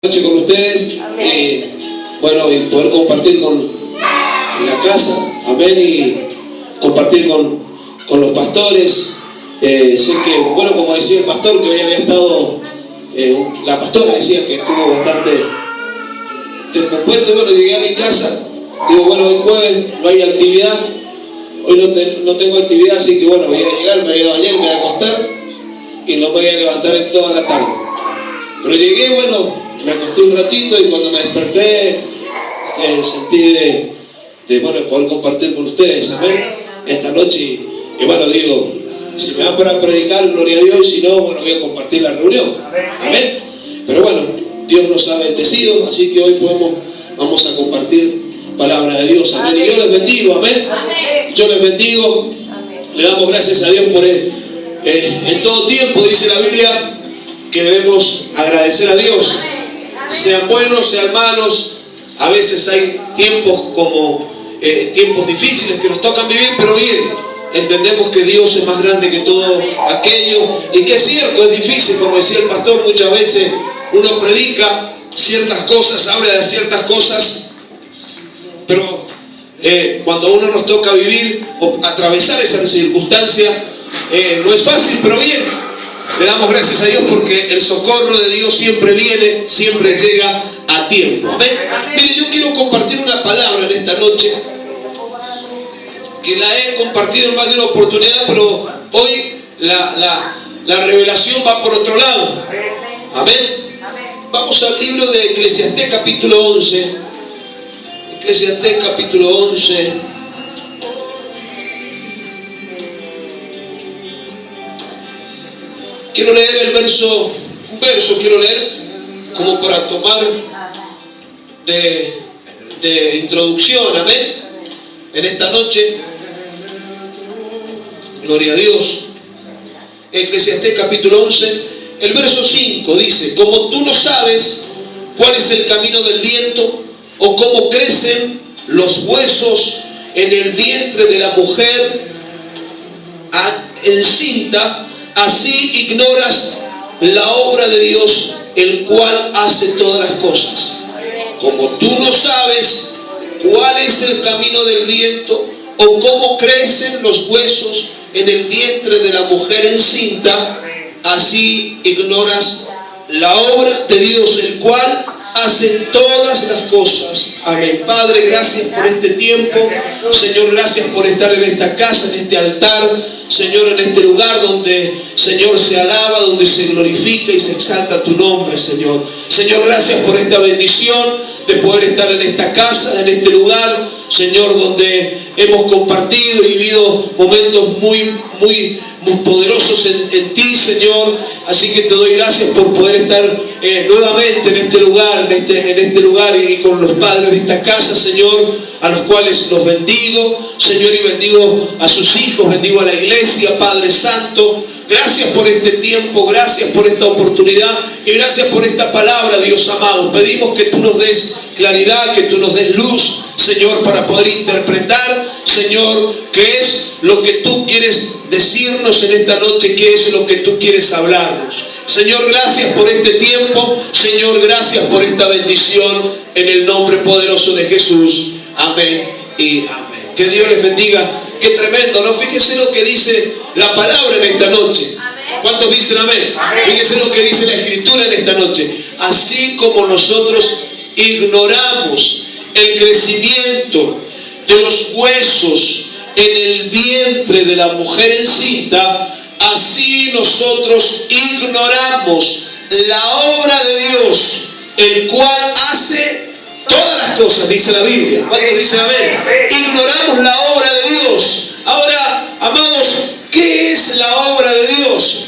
Noche con ustedes, bueno, y poder compartir en la casa, amén, y compartir con los pastores. Sé que, bueno, como decía el pastor, que hoy había estado, la pastora decía que estuvo bastante descompuesto. Bueno, llegué a mi casa, digo, bueno, hoy jueves no hay actividad, hoy no tengo actividad, así que bueno, voy a llegar, me voy a bañar, me voy a acostar y no me voy a levantar en toda la tarde. Pero llegué, bueno, me acosté un ratito y cuando me desperté sentí de poder compartir con ustedes, amén, esta noche. Y bueno, digo, si me van para predicar, gloria a Dios, y si no, bueno, voy a compartir la reunión, amén. Pero bueno, Dios nos ha bendecido, así que hoy vamos a compartir palabra de Dios, amén. Y yo les bendigo, amén. Yo les bendigo, le damos gracias a Dios por él. En todo tiempo, dice la Biblia, que debemos agradecer a Dios, sean buenos, sean malos. A veces hay tiempos como tiempos difíciles que nos tocan vivir, pero bien, entendemos que Dios es más grande que todo aquello, y que es cierto, es difícil, como decía el pastor, muchas veces uno predica ciertas cosas, habla de ciertas cosas, pero cuando uno nos toca vivir o atravesar esa circunstancia, no es fácil, pero bien. Le damos gracias a Dios porque el socorro de Dios siempre viene, siempre llega a tiempo. Amén. Mire, yo quiero compartir una palabra en esta noche, que la he compartido en más de una oportunidad, pero hoy la revelación va por otro lado. Amén. Vamos al libro de Eclesiastés capítulo 11. Eclesiastés capítulo 11. Quiero leer un verso quiero leer como para tomar de introducción, amén, en esta noche. Gloria a Dios. Eclesiastés capítulo 11, el verso 5 dice: como tú no sabes cuál es el camino del viento, o cómo crecen los huesos en el vientre de la mujer encinta, así ignoras la obra de Dios, el cual hace todas las cosas. Como tú no sabes cuál es el camino del viento, o cómo crecen los huesos en el vientre de la mujer encinta, así ignoras la obra de Dios, el cual hace todas las cosas. Amén. Padre, gracias por este tiempo. Señor, gracias por estar en esta casa, en este altar. Señor, en este lugar donde, Señor, se alaba, donde se glorifica y se exalta tu nombre, Señor. Señor, gracias por esta bendición de poder estar en esta casa, en este lugar, Señor, donde hemos compartido y vivido momentos muy poderosos en ti, Señor. Así que te doy gracias por poder estar nuevamente en este lugar y con los padres de esta casa, Señor, a los cuales los bendigo, Señor, y bendigo a sus hijos, bendigo a la iglesia, Padre Santo. Gracias por este tiempo, gracias por esta oportunidad y gracias por esta palabra, Dios amado. Pedimos que tú nos des claridad, que tú nos des luz, Señor, para poder interpretar, Señor, qué es lo que tú quieres decirnos en esta noche, qué es lo que tú quieres hablarnos. Señor, gracias por este tiempo. Señor, gracias por esta bendición en el nombre poderoso de Jesús. Amén y amén. Que Dios les bendiga. Qué tremendo, ¿no? Fíjese lo que dice la palabra en esta noche. ¿Cuántos dicen amén? Fíjese lo que dice la Escritura en esta noche. Así como nosotros ignoramos el crecimiento de los huesos en el vientre de la mujer encinta, así nosotros ignoramos la obra de Dios, el cual hace todas las cosas, dice la Biblia. ¿Cuántos dicen amén? Ignoramos la obra de Dios. Ahora, amados, ¿qué es la obra de Dios?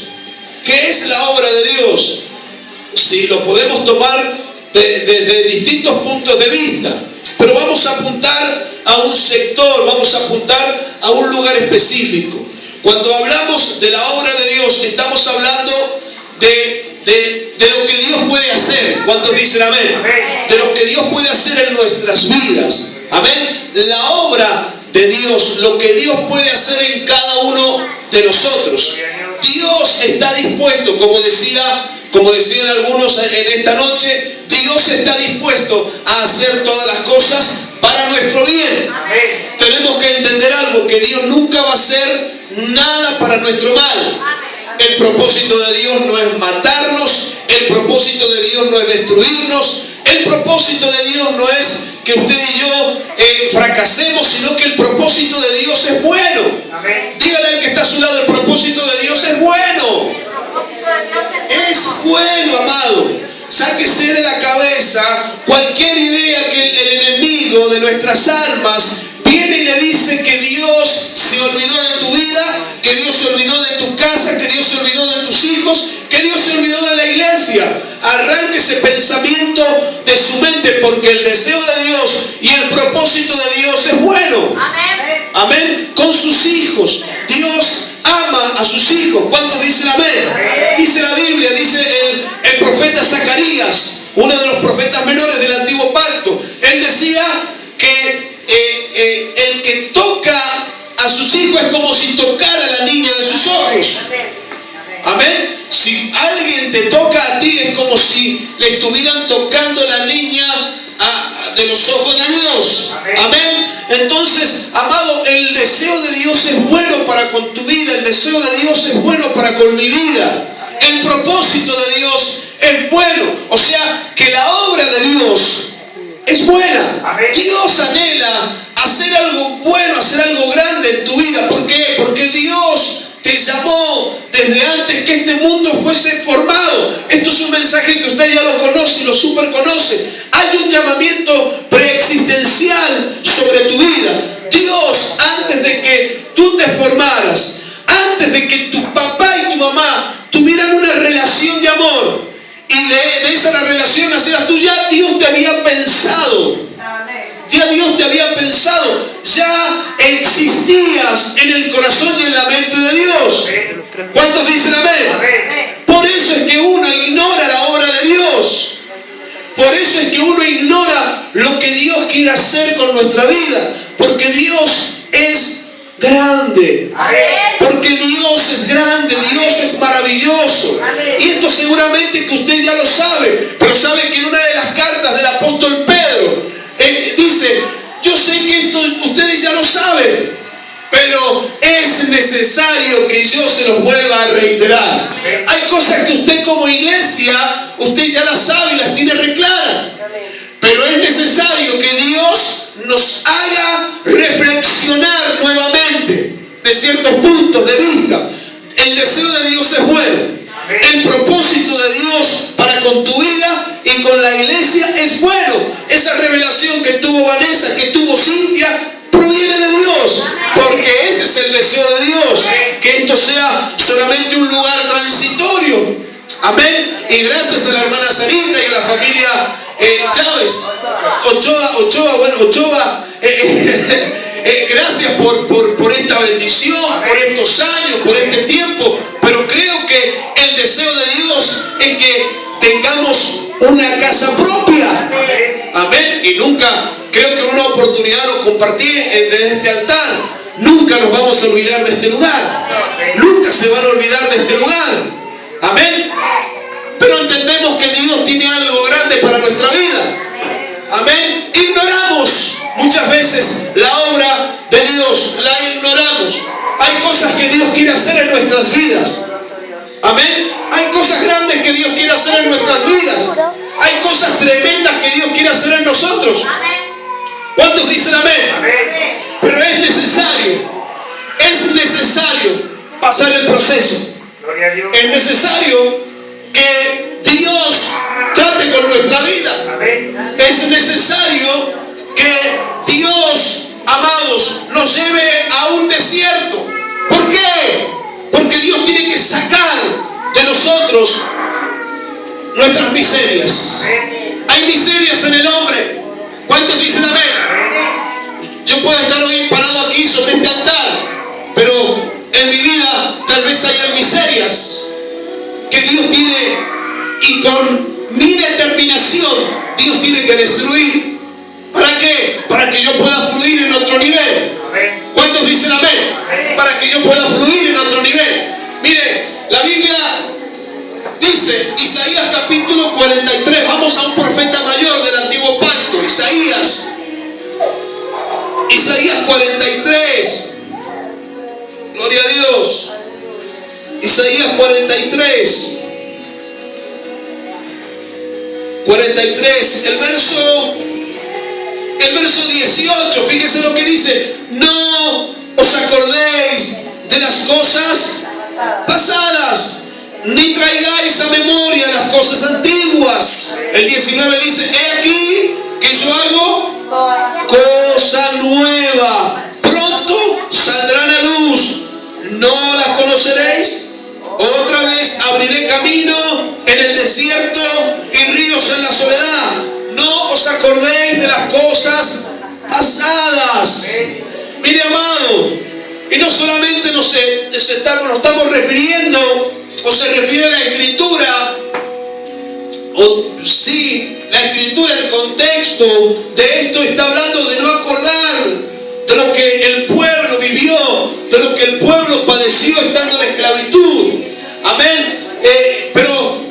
¿Qué es la obra de Dios? Si lo podemos tomar desde distintos puntos de vista, pero vamos a apuntar a un sector, vamos a apuntar a un lugar específico. Cuando hablamos de la obra de Dios, estamos hablando de lo que Dios puede hacer. ¿Cuántos dicen amén? De lo que Dios puede hacer en nuestras vidas. Amén. La obra de Dios, lo que Dios puede hacer en cada uno de nosotros. Dios está dispuesto, como decían algunos en esta noche, Dios está dispuesto a hacer todas las cosas para nuestro bien. Amén. Tenemos que entender algo, que Dios nunca va a hacer nada para nuestro mal. El propósito de Dios no es matarnos, el propósito de Dios no es destruirnos, el propósito de Dios no es que usted y yo fracasemos, sino que el propósito de Dios es bueno. Amén. Dígale al que está a su lado, el propósito de Dios es bueno. El propósito de Dios es Es bueno, amado. Sáquese de la cabeza cualquier idea que el enemigo de nuestras almas viene y le dice que Dios se olvidó de tu vida, que Dios se olvidó de tu casa, que Dios se olvidó de tus hijos, que Dios se olvidó de la iglesia. Arranque ese pensamiento de su mente, porque el deseo de Dios y el propósito de Dios es bueno. Amén. Amén. Con sus hijos. Dios ama a sus hijos. ¿Cuántos dicen amén? Dice la Biblia, dice el profeta Zacarías, uno de los profetas menores del antiguo pacto. Él decía que el que toca a sus hijos es como si tocara a la niña de sus ojos. Amén. Si alguien te toca a ti, es como si le estuvieran tocando la niña de los ojos de Dios. Amén. Entonces, amado, el deseo de Dios es bueno para con tu vida, el deseo de Dios es bueno para con mi vida. El propósito de Dios es bueno. O sea, que la obra de Dios es buena. Amén. Dios anhela hacer algo bueno, hacer algo grande en tu vida. ¿Por qué? Porque Dios te llamó desde antes que este mundo fuese formado. Esto es un mensaje que usted ya lo conoce y lo super conoce. Hay un llamamiento preexistencial sobre tu vida. Dios, antes de que tú te formaras, antes de que tu papá y tu mamá tuvieran una relación de amor, y de esa relación nacieras tú, ya Dios te había pensado. Ya Dios te había pensado. Ya existías en el corazón y en la mente de Dios. ¿Cuántos dicen amén? Amén. Por eso es que uno ignora la obra de Dios. Por eso es que uno ignora lo que Dios quiere hacer con nuestra vida. Porque Dios es grande. Porque Dios es grande, Dios es maravilloso. Y esto seguramente que usted ya lo sabe. Pero sabe que en una de las cartas del apóstol Pedro dice: yo sé que esto ustedes ya lo saben, pero es necesario que yo se los vuelva a reiterar. Hay cosas que usted como iglesia, usted ya las sabe y las tiene reclaras. Pero es necesario que Dios nos haga reflexionar nuevamente de ciertos puntos de vista. El deseo de Dios es bueno. El propósito de Dios para con tu vida y con la iglesia es bueno. Esa revelación que tuvo Vanessa, que tuvo Cintia, proviene de Dios. Porque ese es el deseo de Dios. Que esto sea solamente un lugar transitorio. Amén. Y gracias a la hermana Sarita y a la familia Chávez, Ochoa, gracias por esta bendición, por estos años, por este tiempo. Pero creo que el deseo de Dios es que tengamos una casa propia. Amén. Y nunca, creo que una oportunidad lo compartí desde este altar. Nunca nos vamos a olvidar de este lugar. Nunca se van a olvidar de este lugar. Amén. Pero entendemos que Dios tiene algo grande para nuestra vida. Amén. Ignoramos muchas veces la obra de Dios. La ignoramos. Hay cosas que Dios quiere hacer en nuestras vidas. Amén. Hay cosas grandes que Dios quiere hacer en nuestras vidas. Hay cosas tremendas que Dios quiere hacer en nosotros. ¿Cuántos dicen amén? Pero es necesario pasar el proceso. Es necesario que Dios trate con nuestra vida. Es necesario que Dios, amados, nos lleve a un desierto. ¿Por qué? Porque Dios tiene que sacar de nosotros nuestras miserias. Hay miserias en el hombre. ¿Cuántos dicen amén? Yo puedo estar hoy parado aquí sobre este altar, pero en mi vida tal vez hayan miserias que Dios tiene, y con mi determinación Dios tiene que destruir. ¿Para qué? Para que yo pueda fluir en otro nivel. ¿Cuántos dicen amén? Para que yo pueda fluir en otro nivel. Mire, La Biblia dice, Isaías capítulo 43, vamos a un profeta mayor del antiguo pacto, Isaías 43, gloria a Dios. Isaías 43, el verso 18, fíjese lo que dice: no os acordéis de las cosas pasadas, ni traigáis a memoria las cosas antiguas. El 19 dice: he aquí que yo hago cosa nueva, pronto saldrán a luz, ¿no las conoceréis? Otra vez abriré camino en el desierto y ríos en la soledad. No os acordéis de las cosas pasadas. Mire, amado, y no solamente nos estamos refiriendo, o se refiere a la Escritura, o sí, la Escritura, el contexto de esto está hablando de no acordar de lo que el pueblo vivió, de lo que el pueblo padeció estando en la esclavitud. Amén. Pero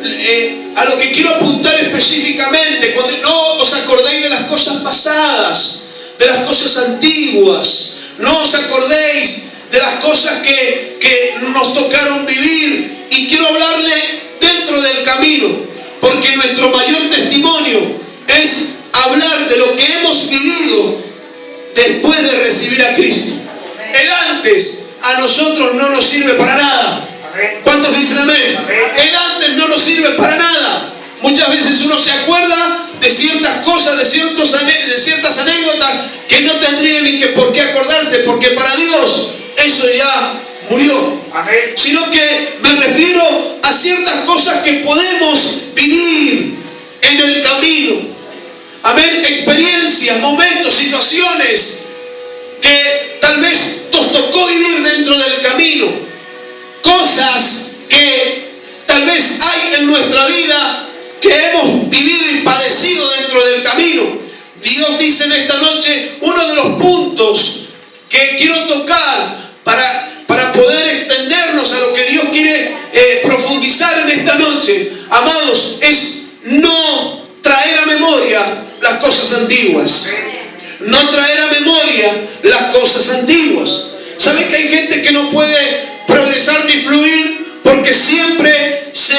a lo que quiero apuntar específicamente, cuando no os acordéis de las cosas pasadas, de las cosas antiguas, no os acordéis de las cosas que nos tocaron vivir. Y quiero hablarle dentro del camino, porque nuestro mayor testimonio es hablar de lo que hemos vivido después de recibir a Cristo. El antes a nosotros no nos sirve para nada. ¿Cuántos dicen amén? El antes no nos sirve para nada. Muchas veces uno se acuerda de ciertas cosas, de ciertas anécdotas que no tendrían ni que por qué acordarse, porque para Dios eso ya murió. Amén. Sino que me refiero a ciertas cosas que podemos vivir en el camino. Amén. Experiencias, momentos, situaciones que tal vez nos tocó vivir dentro del camino. Cosas que tal vez hay en nuestra vida que hemos vivido y padecido dentro del camino. Dios dice en esta noche, uno de los puntos que quiero tocar para poder extendernos a lo que Dios quiere profundizar en esta noche, amados, es no traer a memoria las cosas antiguas. No traer a memoria las cosas antiguas. ¿Saben que hay gente que no puede progresar ni fluir porque siempre se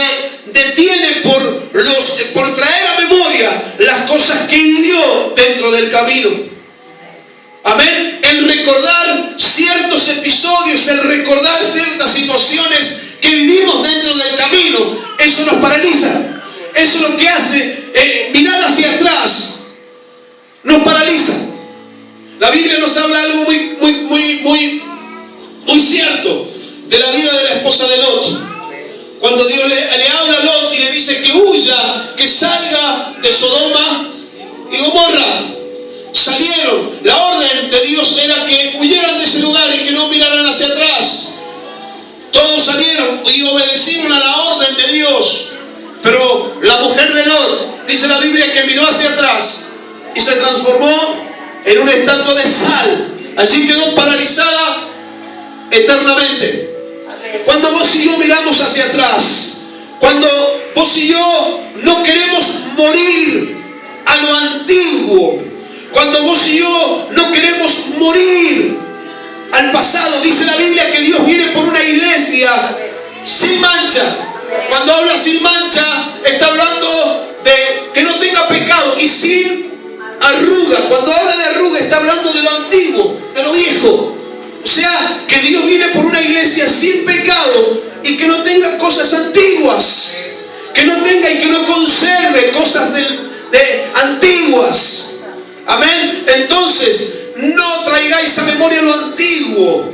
detiene por traer a memoria las cosas que vivió dentro del camino? Amén. El recordar ciertos episodios, el recordar ciertas situaciones que vivimos dentro del camino, eso nos paraliza. Eso es lo que hace mirar hacia atrás. Nos paraliza. La Biblia nos habla algo muy cierto de la vida de la esposa de Lot. Cuando Dios le habla a Lot y le dice que huya, que salga de Sodoma y Gomorra. Salieron. La orden de Dios era que huyeran de ese lugar y que no miraran hacia atrás. Todos salieron y obedecieron a la orden de Dios. Pero la mujer de Lot, dice la Biblia, que miró hacia atrás y se transformó en una estatua de sal. Allí quedó paralizada eternamente. Cuando vos y yo miramos hacia atrás, cuando vos y yo no queremos morir a lo antiguo, cuando vos y yo no queremos morir al pasado, dice la Biblia que Dios viene por una iglesia sin mancha. Cuando habla sin mancha, está hablando de que no tenga pecado, y sin arruga. Cuando habla de arruga, está hablando de lo antiguo, de lo viejo. O sea, que Dios viene por una iglesia sin pecado y que no tenga cosas antiguas, que no tenga y que no conserve cosas antiguas. Amén. Entonces, no traigáis a memoria lo antiguo.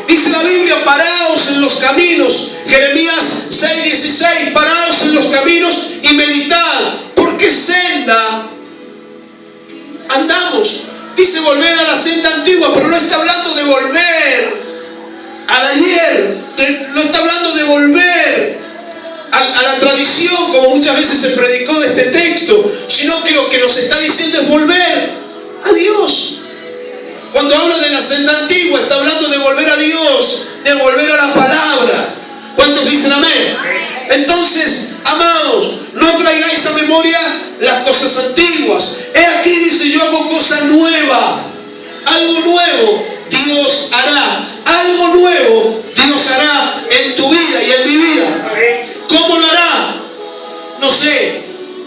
Dice la Biblia, paraos en los caminos. Jeremías 6:16, paraos en los caminos y meditad, ¿por qué senda andamos? Dice volver a la senda antigua, pero no está hablando de volver al ayer, no está hablando de volver a la tradición, como muchas veces se predicó de este texto, sino que lo que nos está diciendo es volver a Dios. Cuando habla de la senda antigua, está hablando de volver a Dios, de volver a la palabra, ¿Cuántos dicen amén? Entonces, amados, no traigáis a memoria las cosas antiguas. He aquí, dice, yo hago cosa nueva. Algo nuevo Dios hará. Algo nuevo Dios hará en tu vida y en mi vida. ¿Cómo lo hará? No sé,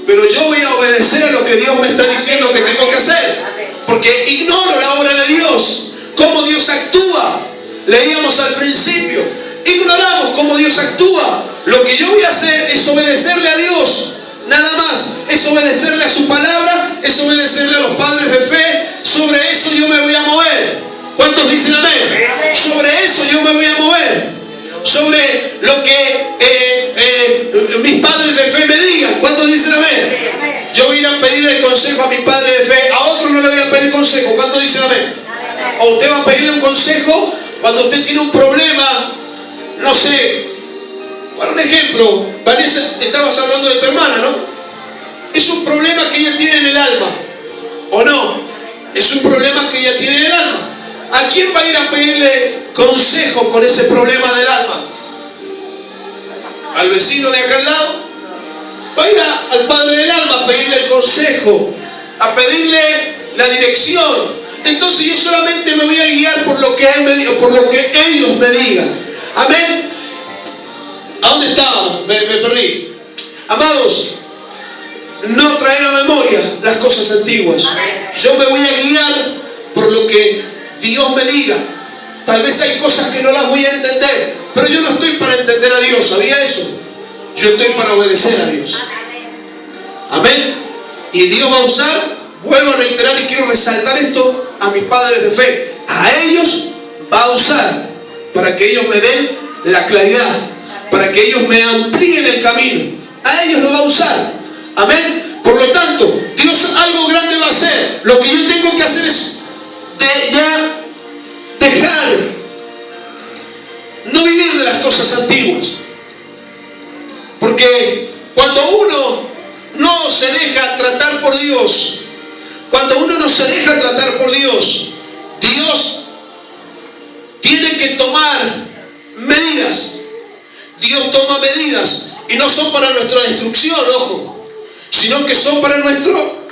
pero yo voy a obedecer a lo que Dios me está diciendo que tengo que hacer, porque ignoro la obra de Dios, cómo Dios actúa. Leíamos al principio, ignoramos cómo Dios actúa. Lo que yo voy a hacer es obedecerle a Dios, nada más. Es obedecerle a su palabra, es obedecerle a los padres de fe. Sobre eso yo me voy a mover. ¿Cuántos dicen amén? Sobre eso yo me voy a mover. Sobre lo que mis padres de fe me digan. ¿Cuántos dicen amén? Yo voy a ir a pedirle consejo a mis padres de fe. A otros no le voy a pedir consejo. ¿Cuántos dicen amén? O usted va a pedirle un consejo cuando usted tiene un problema. No sé, para un ejemplo, Vanessa, estabas hablando de tu hermana, ¿no? Es un problema que ella tiene en el alma, ¿o no? Es un problema que ella tiene en el alma. ¿A quién va a ir a pedirle consejo con ese problema del alma? ¿Al vecino de acá al lado? Va a ir al padre del alma a pedirle el consejo, a pedirle la dirección. Entonces yo solamente me voy a guiar por lo que él me diga, por lo que ellos me digan. Amén. ¿A dónde estábamos? Me perdí. Amados, no traer a memoria las cosas antiguas. Yo me voy a guiar por lo que Dios me diga. Tal vez hay cosas que no las voy a entender, pero yo no estoy para entender a Dios. ¿Sabía eso? Yo estoy para obedecer a Dios. Amén. Y Dios va a usar, vuelvo a reiterar y quiero resaltar esto, a mis padres de fe. A ellos va a usar para que ellos me den la claridad, para que ellos me amplíen el camino. A ellos lo va a usar. Amén. Por lo tanto, Dios algo grande va a hacer. Lo que yo tengo que hacer es ya dejar, no vivir de las cosas antiguas. Porque cuando uno no se deja tratar por Dios, cuando uno no se deja tratar por Dios, Dios tiene que tomar medidas. Dios toma medidas y no son para nuestra destrucción, ojo, sino que son para nuestro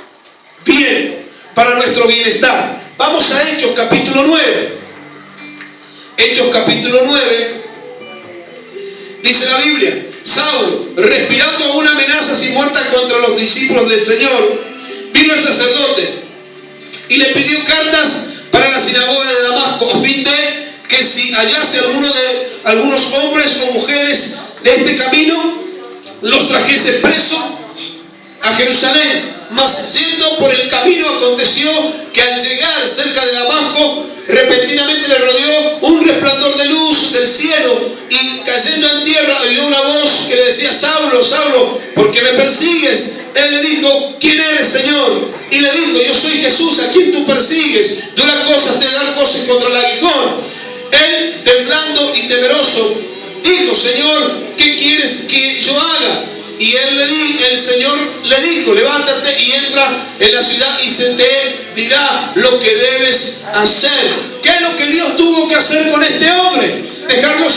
bien, para nuestro bienestar. Vamos a Hechos capítulo 9. Hechos capítulo 9, dice la Biblia: Saulo, respirando aún amenazas y muertas contra los discípulos del Señor, vino el sacerdote y le pidió cartas para la sinagoga de Damasco, a fin de que si hallase algunos hombres o mujeres de este camino, los trajese presos a Jerusalén. Mas yendo por el camino, aconteció que al llegar cerca de Damasco, repentinamente le rodeó un resplandor de luz del cielo, y cayendo en tierra oyó una voz que le decía: Saulo, Saulo, ¿por qué me persigues? Él le dijo: ¿quién eres, Señor? Y le dijo: yo soy Jesús, a quien tú persigues. Dura cosas te dar cosas contra el aguijón. Él, temblando y temeroso, dijo: Señor, ¿qué quieres que yo haga? Y el Señor le dijo: levántate y entra en la ciudad y se te dirá lo que debes hacer. ¿Qué es lo que Dios tuvo que hacer con este hombre? Dejarlo